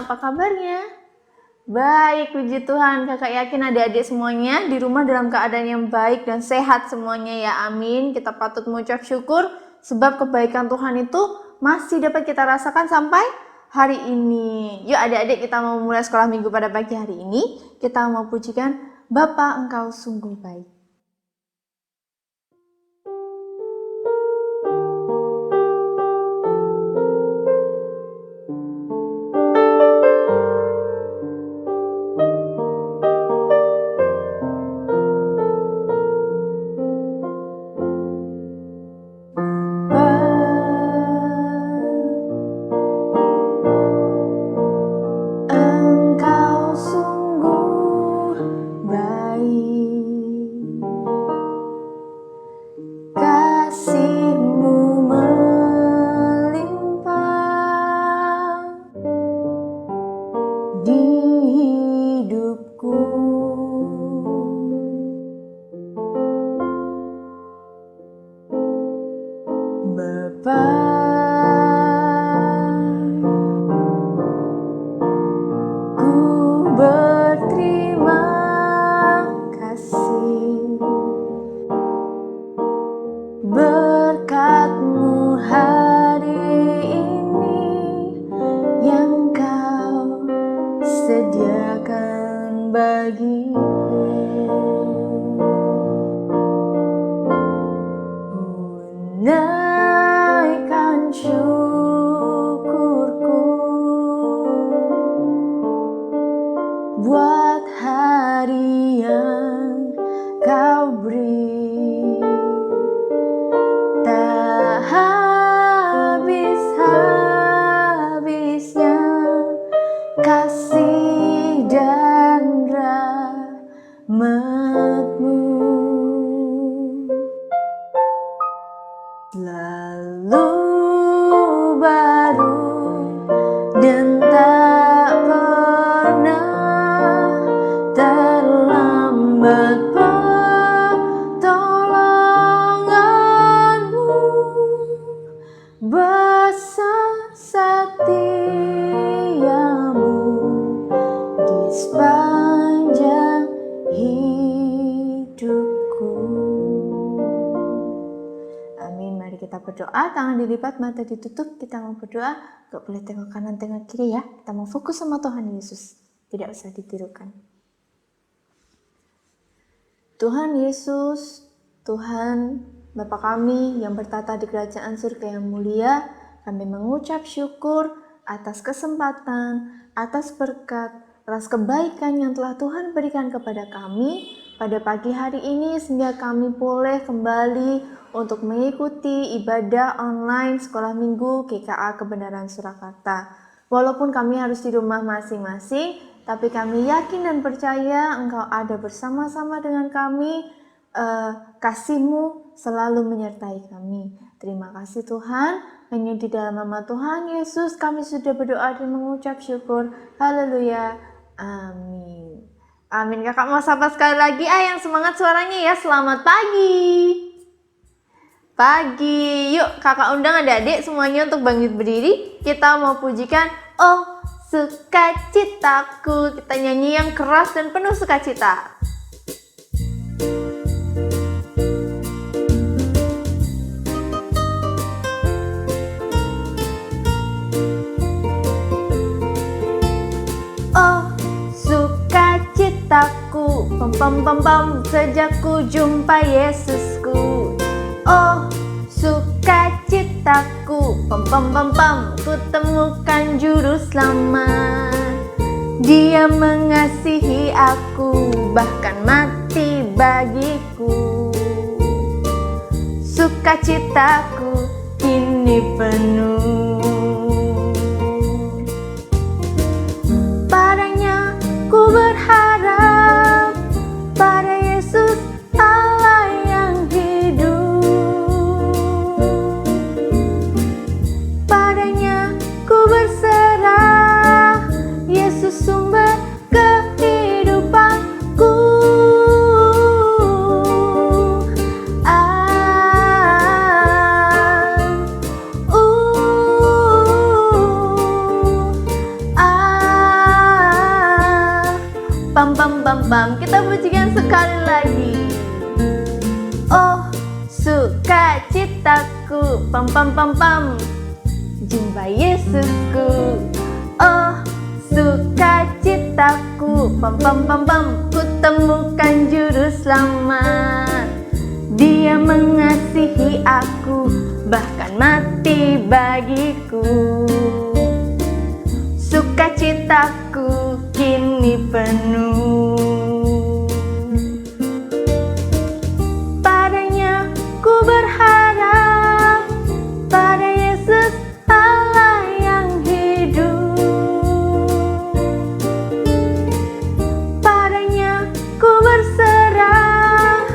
apa kabarnya? Baik, puji Tuhan. Kakak yakin adik-adik semuanya di rumah dalam keadaan yang baik dan sehat semuanya ya, amin. Kita patut mengucap syukur sebab kebaikan Tuhan itu masih dapat kita rasakan sampai hari ini. Yuk adik-adik, kita mau mulai sekolah minggu pada pagi hari ini. Kita mau pujikan Bapa Engkau sungguh baik. Berkat-Mu hari ini yang Kau sediakan bagiku, naikkan syukurku buat hari yang Kau beri. Habis-habisnya kasih dan rahmat-Mu selalu baru dan tak pernah terlambat. Besar setiamu di sepanjang hidupku. Amin. Mari kita berdoa, tangan dilipat, mata ditutup. Kita mau berdoa, gak boleh tengok kanan, tengok kiri ya. Kita mau fokus sama Tuhan Yesus, tidak usah ditirukan. Tuhan Yesus, Tuhan Bapa kami yang bertata di kerajaan surga yang mulia, kami mengucap syukur atas kesempatan, atas berkat, atas kebaikan yang telah Tuhan berikan kepada kami pada pagi hari ini, sehingga kami boleh kembali untuk mengikuti ibadah online sekolah minggu GKA Kebenaran Surakarta. Walaupun kami harus di rumah masing-masing, tapi kami yakin dan percaya Engkau ada bersama-sama dengan kami. Kasih-Mu selalu menyertai kami. Terima kasih Tuhan. Hanya di dalam nama Tuhan Yesus kami sudah berdoa dan mengucap syukur. Haleluya. Amin. Amin. Kakak mau sapa sekali lagi yang semangat suaranya ya. Selamat pagi. Pagi. Yuk kakak undang adik-adik semuanya untuk bangkit berdiri. Kita mau pujikan Oh Sukacitaku. Kita nyanyi yang keras dan penuh sukacita. Sukacitaku, pam pam pam sejak ku jumpa Yesusku. Oh sukacitaku, pam pam pam pam ku temukan juru selamat. Dia mengasihi aku, bahkan mati bagiku. Sukacitaku kini penuh. Padanya ku berharap, pada Yesus Allah yang hidup. Padanya ku berserah, Yesus sumber kehidupanku. pam. Kita pujikan sekali lagi. Oh, sukacitaku, pam pam pam pam, jumpa Yesusku. Oh, sukacitaku, pam pam pam pam, ku temukan juru selamat. Dia mengasihi aku, bahkan mati bagiku. Sukacitaku kini penuh. Padanya ku berharap, pada Yesus Allah yang hidup. Padanya ku berserah,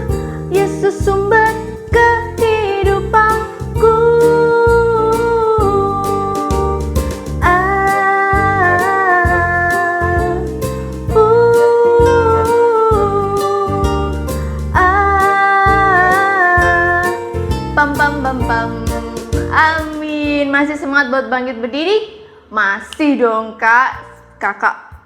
Yesus sumber kehidupanku. Pam pam pam pam. Amin. Masih semangat buat bangkit berdiri? Masih dong kak. Kakak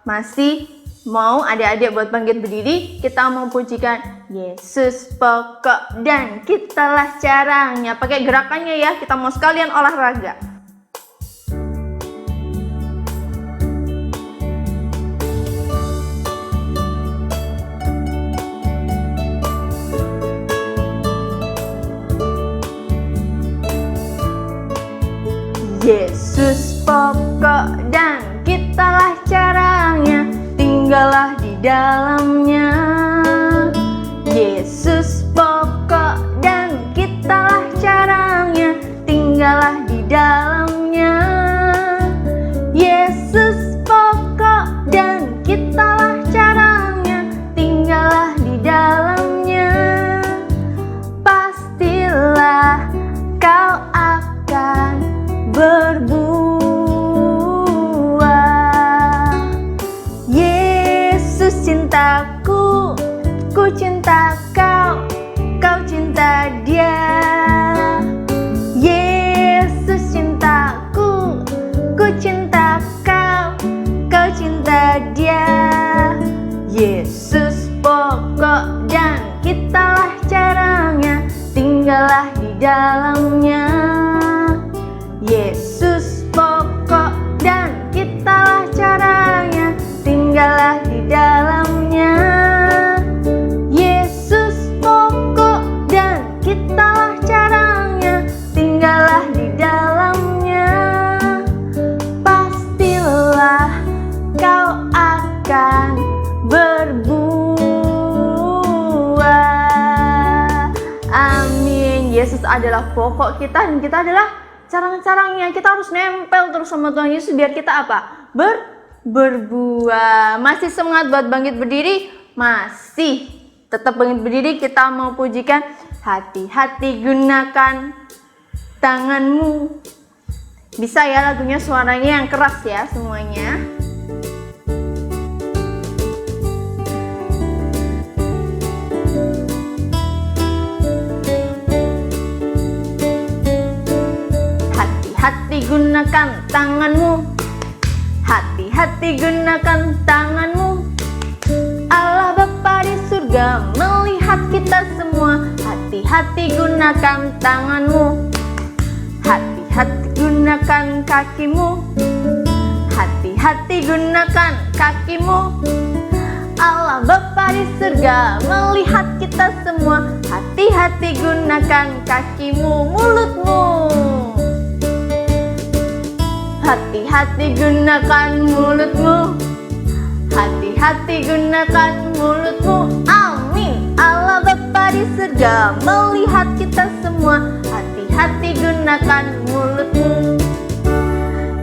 masih mau adik-adik buat bangkit berdiri? Kita mau pujikan Yesus pokok dan kitalah caranya. Pakai gerakannya ya, kita mau sekalian olahraga. Yesus pokok dan kitalah caranya, tinggallah di dalamnya. Yesus pokok dan kitalah caranya, tinggallah di dalamnya. Yesus pokok dan kitalah caranya, tinggallah di dalamnya. Pastilah kau akan berbuah. Yesus cintaku, ku cinta kau, kau cinta Dia. Yesus cintaku, ku cinta kau, kau cinta Dia. Yesus pokok dan kitalah caranya, tinggallah di dalamnya. Yesus pokok dan kitalah caranya, tinggallah di dalamnya. Yesus pokok dan kitalah caranya, tinggallah di dalamnya. Pastilah kau akan berbuah. Amin. Yesus adalah pokok kita dan kita adalah carang-carangnya. Kita harus nempel terus sama Tuhan Yesus biar kita apa? Berbuah. Masih semangat buat bangkit berdiri? Masih. Tetap bangkit berdiri, kita mau pujikan hati-hati gunakan tanganmu. Bisa ya lagunya, suaranya yang keras ya semuanya. Hati-hati gunakan tanganmu, hati-hati gunakan tanganmu. Allah Bapa di surga melihat kita semua. Hati-hati gunakan tanganmu, hati-hati gunakan kakimu, hati-hati gunakan kakimu. Allah Bapa di surga melihat kita semua. Hati-hati gunakan kakimu, mulutmu. Hati-hati gunakan mulutmu, hati-hati gunakan mulutmu. Amin. Allah Bapa di surga melihat kita semua. Hati-hati gunakan mulutmu.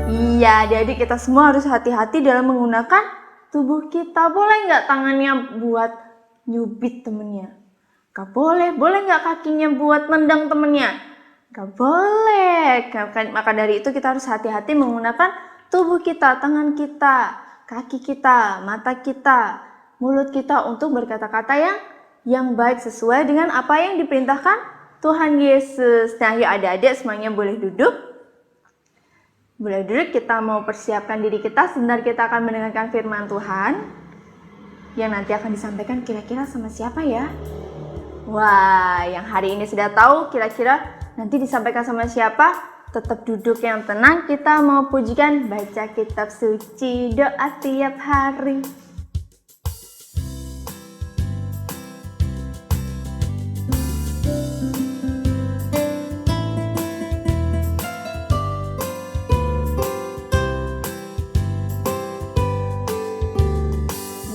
Iya, jadi kita semua harus hati-hati dalam menggunakan tubuh kita. Boleh nggak tangannya buat nyubit temennya? Gak boleh. Boleh nggak kakinya buat nendang temennya? Gak boleh. Maka dari itu kita harus hati-hati menggunakan tubuh kita, tangan kita, kaki kita, mata kita, mulut kita untuk berkata-kata yang baik sesuai dengan apa yang diperintahkan Tuhan Yesus. Nah, yuk adik-adik semuanya boleh duduk. Boleh duduk, kita mau persiapkan diri kita. Sebentar kita akan mendengarkan firman Tuhan. yang nanti akan disampaikan kira-kira sama siapa ya? Wah, yang hari ini sudah tahu kira-kira nanti disampaikan sama siapa? Tetap duduk yang tenang, kita mau pujikan, baca kitab suci, doa tiap hari.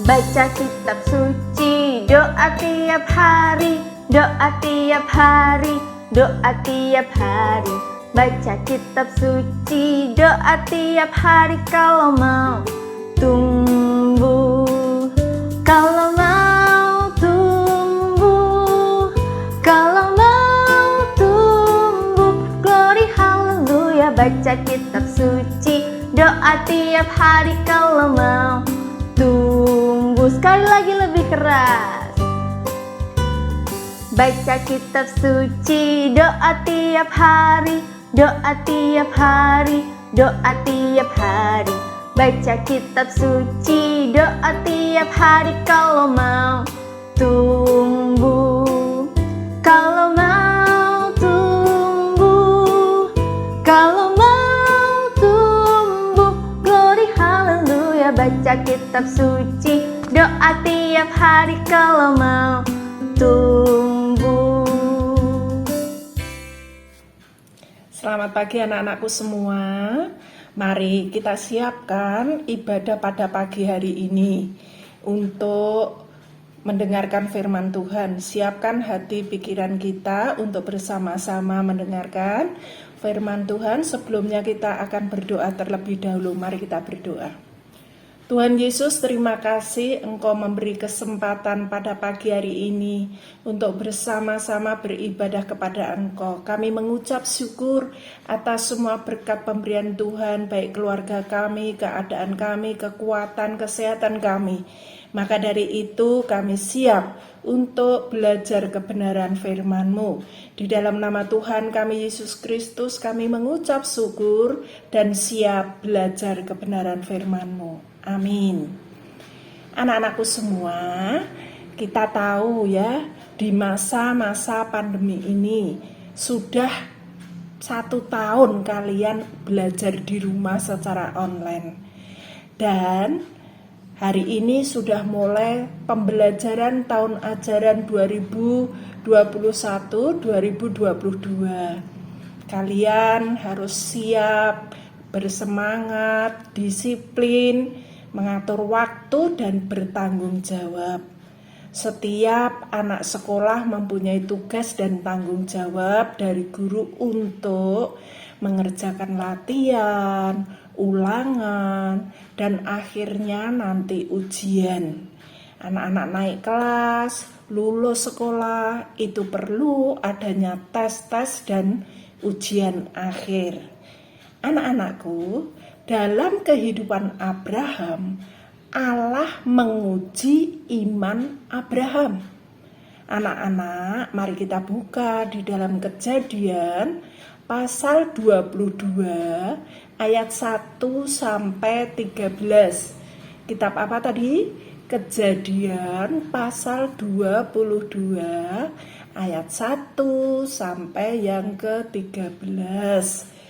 Baca kitab suci, doa tiap hari, doa tiap hari, doa tiap hari. Baca kitab suci, doa tiap hari kalau mau tumbuh, kalau mau tumbuh, kalau mau tumbuh. Glory haleluya. Baca kitab suci, doa tiap hari kalau mau tumbuh. Sekali lagi lebih keras. Baca kitab suci, doa tiap hari, doa tiap hari, doa tiap hari. Baca kitab suci, doa tiap hari kalau mau tumbuh, kalau mau tumbuh, kalau mau tumbuh. Glory haleluya. Baca kitab suci, doa tiap hari kalau mau tumbuh. Selamat pagi anak-anakku semua. Mari kita siapkan ibadah pada pagi hari ini untuk mendengarkan firman Tuhan. Siapkan hati pikiran kita untuk bersama-sama mendengarkan firman Tuhan. Sebelumnya kita akan berdoa terlebih dahulu. Mari kita berdoa. Tuhan Yesus, terima kasih Engkau memberi kesempatan pada pagi hari ini untuk bersama-sama beribadah kepada Engkau. Kami mengucap syukur atas semua berkat pemberian Tuhan, baik keluarga kami, keadaan kami, kekuatan, kesehatan kami. Maka dari itu kami siap untuk belajar kebenaran firman-Mu. Di dalam nama Tuhan kami Yesus Kristus, kami mengucap syukur dan siap belajar kebenaran firman-Mu. Amin. Anak-anakku semua, kita tahu ya, di masa-masa pandemi ini sudah 1 tahun kalian belajar di rumah secara online. Dan hari ini sudah mulai pembelajaran tahun ajaran 2021-2022. Kalian harus siap, bersemangat, disiplin, mengatur waktu dan bertanggung jawab. Setiap anak sekolah mempunyai tugas dan tanggung jawab dari guru untuk mengerjakan latihan, ulangan, dan akhirnya nanti ujian. Anak-anak naik kelas, lulus sekolah, itu perlu adanya tes-tes dan ujian akhir. Anak-anakku, dalam kehidupan Abraham, Allah menguji iman Abraham. Anak-anak, mari kita buka di dalam Kejadian pasal 22 ayat 1 sampai 13. Kitab apa tadi? Kejadian pasal 22 ayat 1 sampai yang ke-13.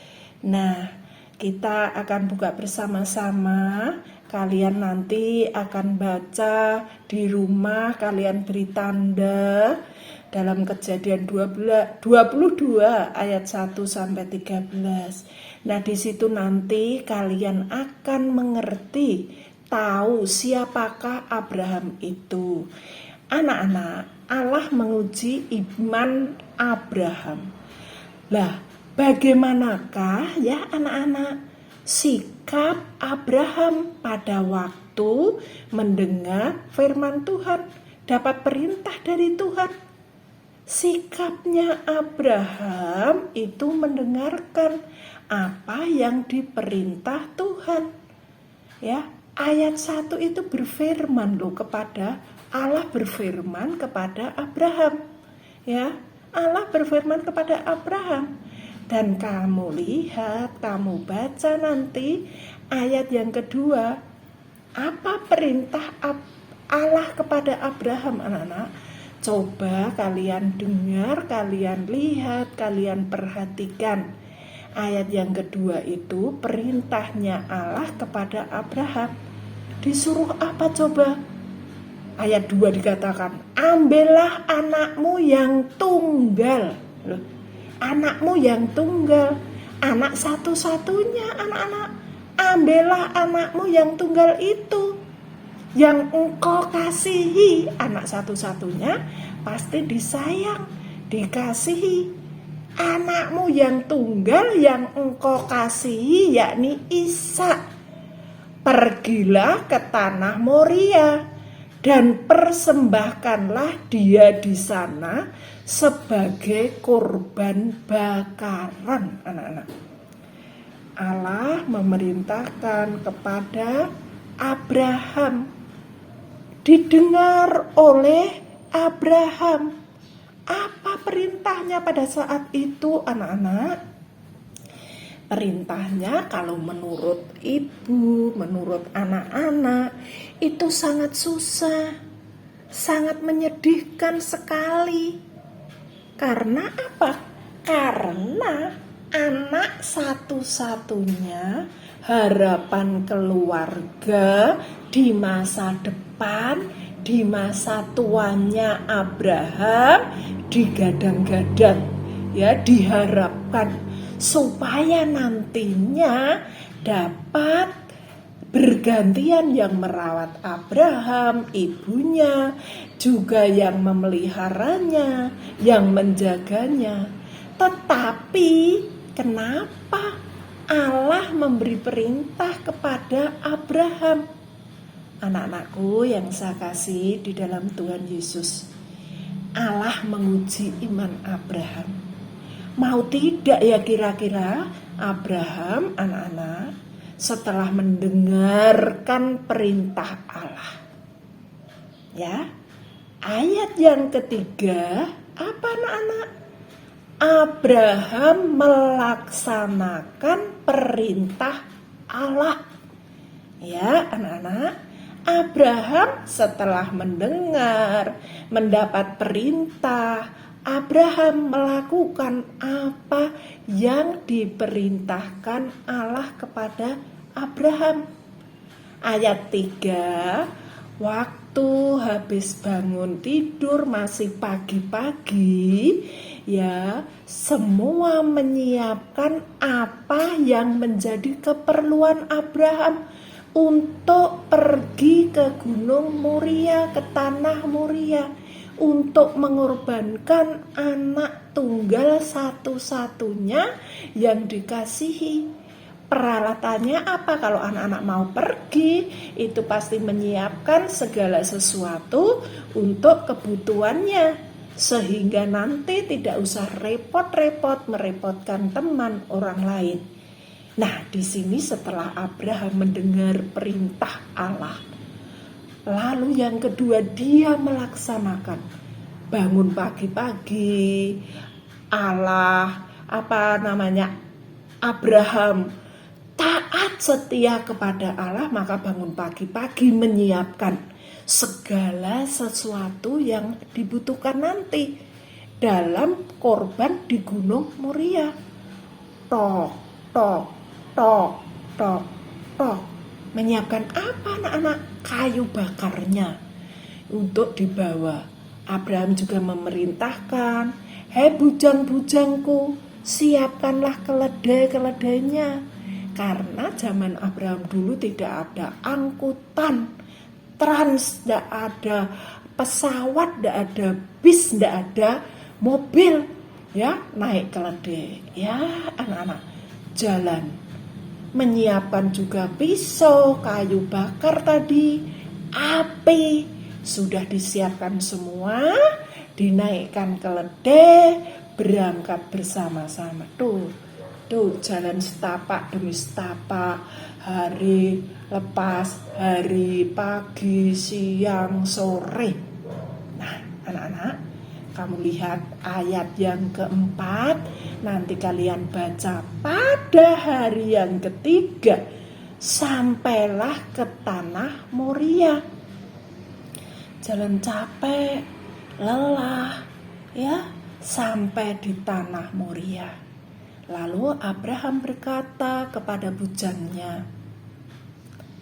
Nah, kita akan buka bersama-sama. Kalian nanti akan baca di rumah, kalian beri tanda dalam Kejadian 22 ayat 1 sampai 13. Nah, di situ nanti kalian akan mengerti, tahu siapakah Abraham itu. Anak-anak, Allah menguji iman Abraham. Lah, bagaimanakah ya anak-anak sikap Abraham pada waktu mendengar firman Tuhan, dapat perintah dari Tuhan? Sikapnya Abraham itu mendengarkan apa yang diperintah Tuhan. Ya, ayat 1 itu berfirman loh kepada Allah, berfirman kepada Abraham. Ya, Allah berfirman kepada Abraham. Dan kamu lihat, kamu baca nanti ayat yang kedua. Apa perintah Allah kepada Abraham, anak-anak. Coba kalian dengar, kalian lihat, kalian perhatikan. Ayat yang kedua itu perintahnya Allah kepada Abraham. Disuruh apa coba? Ayat 2 dikatakan, ambillah anakmu yang tunggal. Loh, anakmu yang tunggal, anak satu-satunya, anak-anak. Ambillah anakmu yang tunggal itu, yang engkau kasihi. Anak satu-satunya pasti disayang, dikasihi. Anakmu yang tunggal yang engkau kasihi, yakni Ishak. Pergilah ke tanah Moria dan persembahkanlah dia di sana sebagai korban bakaran, anak-anak. Allah memerintahkan kepada Abraham, didengar oleh Abraham. Apa perintahnya pada saat itu, anak-anak? Perintahnya kalau menurut ibu, menurut anak-anak, itu sangat susah, sangat menyedihkan sekali. Karena apa? Karena anak satu-satunya, harapan keluarga di masa depan, di masa tuanya Abraham, digadang-gadang, ya, diharapkan supaya nantinya dapat bergantian yang merawat Abraham, ibunya, juga yang memeliharanya, yang menjaganya. Tetapi kenapa Allah memberi perintah kepada Abraham? Anak-anakku yang saya kasih di dalam Tuhan Yesus, Allah menguji iman Abraham. Mau tidak ya kira-kira Abraham, anak-anak, setelah mendengarkan perintah Allah? Ya, ayat yang ketiga, apa anak-anak? Abraham melaksanakan perintah Allah. Ya, anak-anak, Abraham setelah mendengar, mendapat perintah, Abraham melakukan apa yang diperintahkan Allah kepada Abraham. Ayat 3, waktu habis bangun tidur masih pagi-pagi, ya, semua menyiapkan apa yang menjadi keperluan Abraham untuk pergi ke Gunung Moria, ke tanah Moria, untuk mengorbankan anak tunggal satu-satunya yang dikasihi. Peralatannya apa kalau anak-anak mau pergi? Itu pasti menyiapkan segala sesuatu untuk kebutuhannya, sehingga nanti tidak usah repot-repot merepotkan teman orang lain. Nah, di sini setelah Abraham mendengar perintah Allah, lalu yang kedua dia melaksanakan. Bangun pagi-pagi, Abraham taat setia kepada Allah, maka bangun pagi-pagi menyiapkan segala sesuatu yang dibutuhkan nanti dalam korban di Gunung Moria. Tok, tok, tok, tok, tok. Menyiapkan apa anak-anak? Kayu bakarnya untuk dibawa. Abraham juga memerintahkan, hei bujang-bujangku, siapkanlah keledai-keledainya. Karena zaman Abraham dulu tidak ada angkutan trans, tidak ada pesawat, tidak ada bis, tidak ada mobil, ya, naik keledai. Ya, anak-anak, jalan. Menyiapkan juga pisau, kayu bakar tadi, api, sudah disiapkan semua, dinaikkan keledai, berangkat bersama-sama. Tuh, jalan setapak demi setapak, hari lepas hari, pagi, siang, sore. Nah, anak-anak, kamu lihat ayat yang keempat, nanti kalian baca pada hari yang ketiga, sampailah ke tanah Moria. jalan capek, lelah, ya, sampai di tanah Moria. Lalu Abraham berkata kepada bujannya,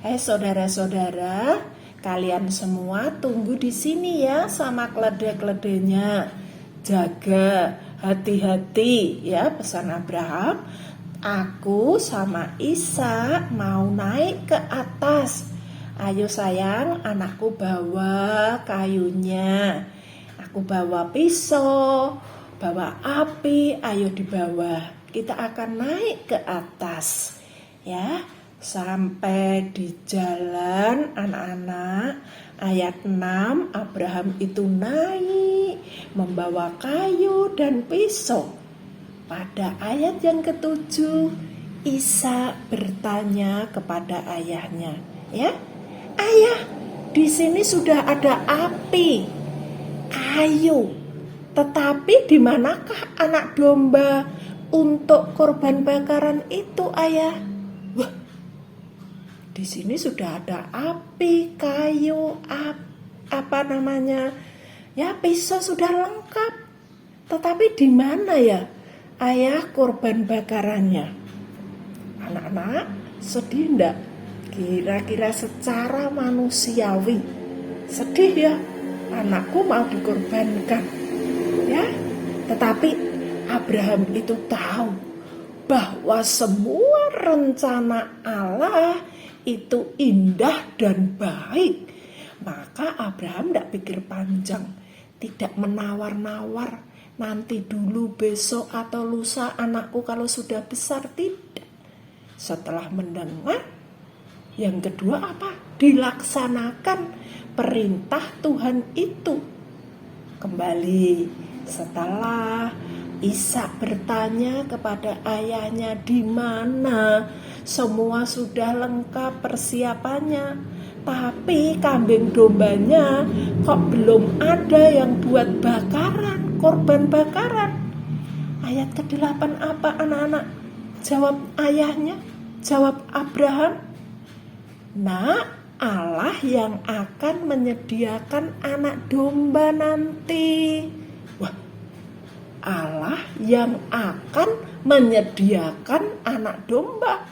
"Hei saudara-saudara, kalian semua tunggu di sini ya sama keledai-keledainya. Jaga, hati-hati ya," pesan Abraham. "Aku sama Ishak mau naik ke atas. Ayo sayang, anakku bawa kayunya. Aku bawa pisau, bawa api, ayo dibawa. Kita akan naik ke atas." Ya, sampai di jalan anak-anak, ayat 6, Abraham itu naik membawa kayu dan pisau. Pada ayat yang ke-7, Ishak bertanya kepada ayahnya, ya, "Ayah, di sini sudah ada api, kayu, tetapi di manakah anak domba untuk korban bakaran itu, ayah?" Wah, di sini sudah ada api, kayu, pisau sudah lengkap. Tetapi di mana ya, ayah, korban bakarannya? Anak-anak, sedih enggak? Kira-kira secara manusiawi sedih ya, anakku mau dikorbankan, ya. Tetapi Abraham itu tahu bahwa semua rencana Allah itu indah dan baik. Maka Abraham tidak pikir panjang, tidak menawar-nawar, nanti dulu, besok atau lusa anakku kalau sudah besar, tidak. Setelah mendengar, yang kedua apa? Dilaksanakan perintah Tuhan itu. Kembali setelah Ishak bertanya kepada ayahnya, "Di mana? Semua sudah lengkap persiapannya, tapi kambing dombanya kok belum ada yang buat bakaran, korban bakaran." Ayat ke-8 apa anak-anak? Jawab ayahnya, jawab Abraham, "Nak, Allah yang akan menyediakan anak domba nanti." Wah, Allah yang akan menyediakan anak domba,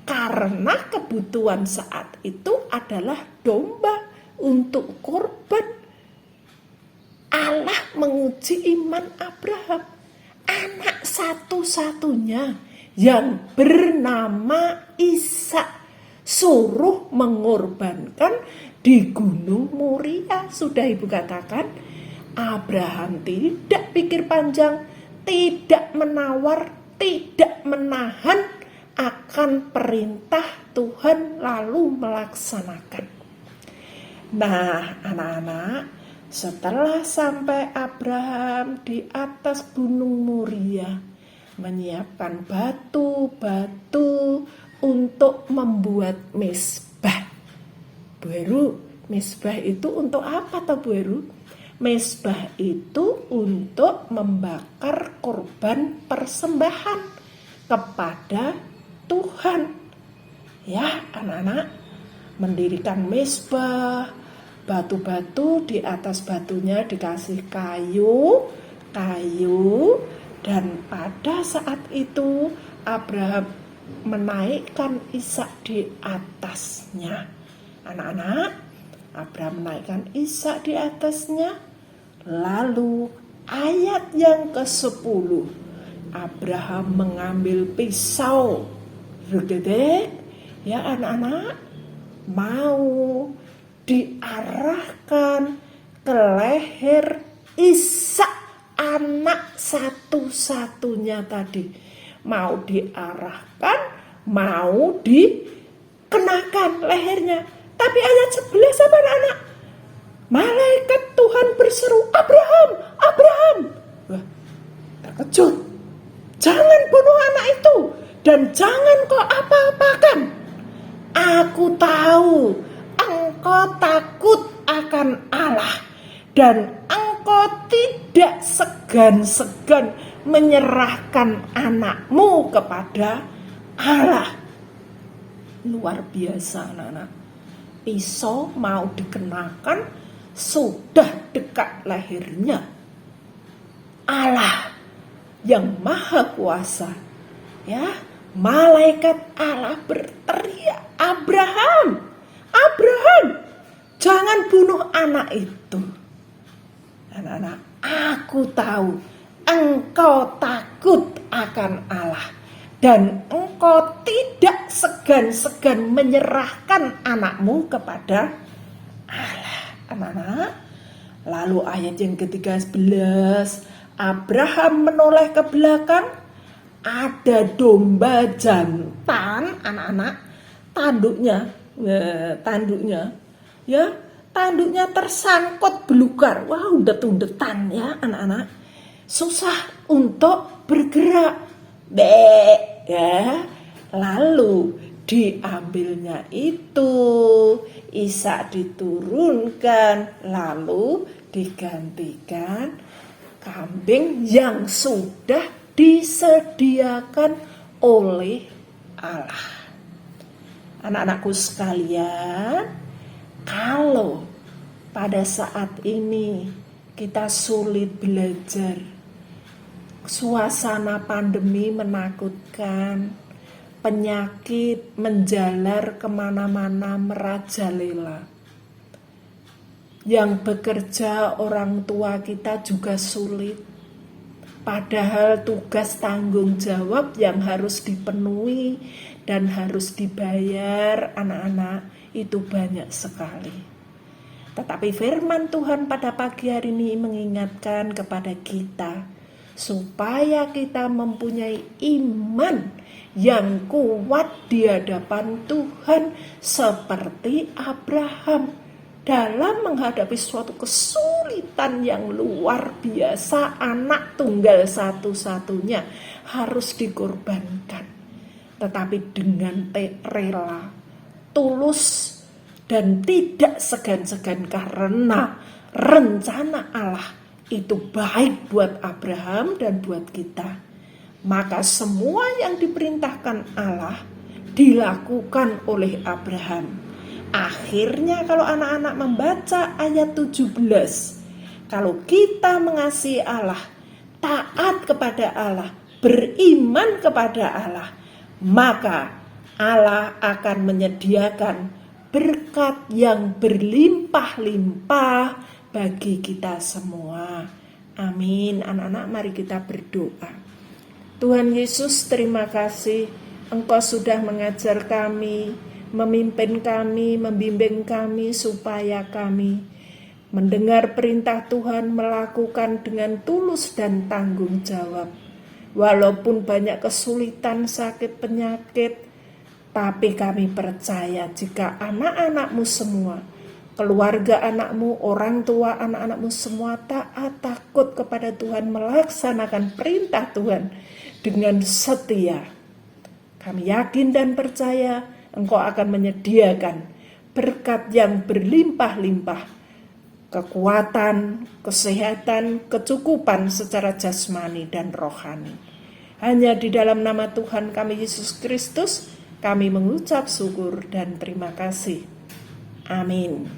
karena kebutuhan saat itu adalah domba untuk korban. Allah menguji iman Abraham. Anak satu-satunya yang bernama Ishak suruh mengorbankan di Gunung Moria. Sudah Ibu katakan, Abraham tidak pikir panjang, tidak menawar, tidak menahan akan perintah Tuhan, lalu melaksanakan. Nah, anak-anak, setelah sampai Abraham di atas Gunung Moria, menyiapkan batu-batu untuk membuat mezbah. Bu Heru, mezbah itu untuk apa toh Bu Heru? Mezbah itu untuk membakar korban persembahan kepada Tuhan. Ya, anak-anak, mendirikan mezbah, batu-batu, di atas batunya dikasih kayu, dan pada saat itu Abraham menaikkan Ishak di atasnya. Anak-anak, Abraham menaikkan Ishak di atasnya. Lalu ayat yang ke-10, Abraham mengambil pisau gede, ya anak-anak, mau diarahkan ke leher Ishak, anak satu-satunya tadi. Mau diarahkan, mau dikenakan lehernya. Tapi ayat 11 apa anak-anak? Malaikat Tuhan berseru, "Abraham, Abraham." Wah, terkejut. "Jangan bunuh anak itu dan jangan kau apa-apakan. Aku tahu engkau takut akan Allah dan engkau tidak segan-segan menyerahkan anakmu kepada Allah." Luar biasa anak-anak. Pisau mau dikenakan sudah dekat lahirnya Allah yang maha kuasa. Ya, malaikat Allah berteriak, Abraham, Abraham, jangan bunuh anak itu. Anak-anak, aku tahu engkau takut akan Allah dan engkau tidak segan-segan menyerahkan anakmu kepada Allah. Anak-anak, lalu ayat yang ke-13, Abraham menoleh ke belakang, ada domba jantan, anak-anak, tanduknya tersangkut belukar. Wah, undet-undetan ya anak-anak, susah untuk bergerak. Ya, lalu diambilnya itu, Ishak diturunkan, lalu digantikan kambing yang sudah disediakan oleh Allah. Anak-anakku sekalian, kalau pada saat ini kita sulit belajar, suasana pandemi menakutkan, penyakit menjalar kemana-mana merajalela. Yang bekerja orang tua kita juga sulit. Padahal tugas tanggung jawab yang harus dipenuhi dan harus dibayar anak-anak itu banyak sekali. Tetapi firman Tuhan pada pagi hari ini mengingatkan kepada kita supaya kita mempunyai iman yang kuat di hadapan Tuhan seperti Abraham dalam menghadapi suatu kesulitan yang luar biasa. Anak tunggal satu-satunya harus dikorbankan, tetapi dengan rela, tulus, dan tidak segan-segan karena rencana Allah itu baik buat Abraham dan buat kita. Maka semua yang diperintahkan Allah dilakukan oleh Abraham. Akhirnya kalau anak-anak membaca ayat 17, kalau kita mengasihi Allah, taat kepada Allah, beriman kepada Allah, maka Allah akan menyediakan berkat yang berlimpah-limpah bagi kita semua. Amin. Anak-anak, mari kita berdoa. Tuhan Yesus, terima kasih Engkau sudah mengajar kami, memimpin kami, membimbing kami supaya kami mendengar perintah Tuhan, melakukan dengan tulus dan tanggung jawab. Walaupun banyak kesulitan, sakit, penyakit, tapi kami percaya jika anak-anakmu semua, keluarga anakmu, orang tua anak-anakmu semua taat, takut kepada Tuhan, melaksanakan perintah Tuhan dengan setia, kami yakin dan percaya Engkau akan menyediakan berkat yang berlimpah-limpah, kekuatan, kesehatan, kecukupan secara jasmani dan rohani. Hanya di dalam nama Tuhan kami Yesus Kristus, kami mengucap syukur dan terima kasih. Amin.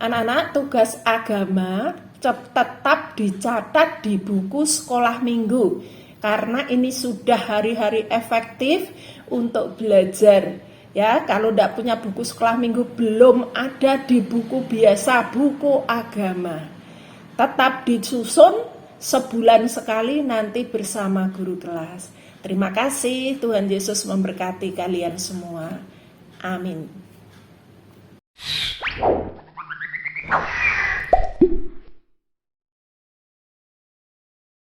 Anak-anak, tugas agama tetap dicatat di buku sekolah minggu, karena ini sudah hari-hari efektif untuk belajar. Ya, kalau tidak punya buku sekolah minggu, belum ada di buku biasa, buku agama. Tetap disusun sebulan sekali nanti bersama guru kelas. Terima kasih, Tuhan Yesus memberkati kalian semua. Amin.